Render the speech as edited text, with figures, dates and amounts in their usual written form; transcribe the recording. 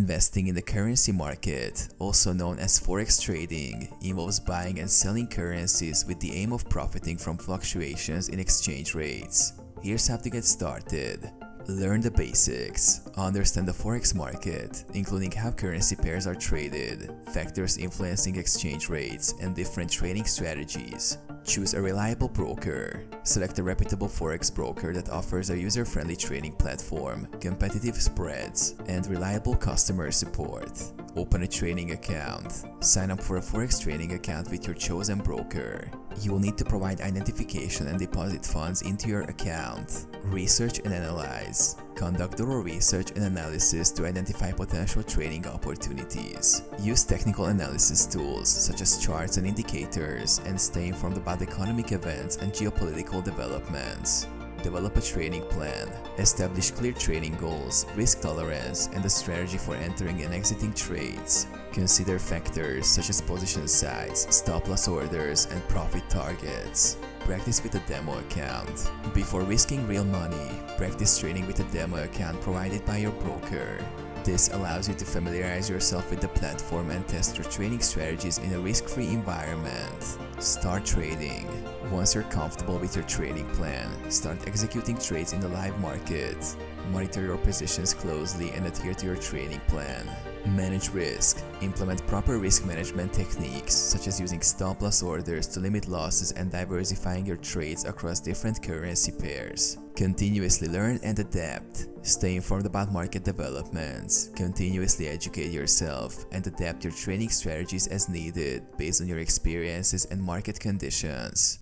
Investing in the currency market, also known as Forex trading, involves buying and selling currencies with the aim of profiting from fluctuations in exchange rates. Here's how to get started. Learn the basics. Understand the Forex market, including how currency pairs are traded, factors influencing exchange rates, and different trading strategies. Choose a reliable broker. Select a reputable Forex broker that offers a user-friendly trading platform, competitive spreads, and reliable customer support. Open a trading account. Sign up for a Forex trading account with your chosen broker. You will need to provide identification and deposit funds into your account. Research and analyze. Conduct thorough research and analysis to identify potential trading opportunities. Use technical analysis tools such as charts and indicators, and stay informed about economic events and geopolitical developments. Develop a trading plan. Establish clear trading goals, risk tolerance, and a strategy for entering and exiting trades. Consider factors such as position size, stop-loss orders, and profit targets. Practice with a demo account. Before risking real money, practice trading with a demo account provided by your broker. This allows you to familiarize yourself with the platform and test your trading strategies in a risk-free environment. Start trading. Once you're comfortable with your trading plan, start executing trades in the live market. Monitor your positions closely and adhere to your trading plan. Manage risk. Implement proper risk management techniques, such as using stop-loss orders to limit losses and diversifying your trades across different currency pairs. Continuously learn and adapt. Stay informed about market developments. Continuously educate yourself and adapt your trading strategies as needed based on your experiences and market conditions.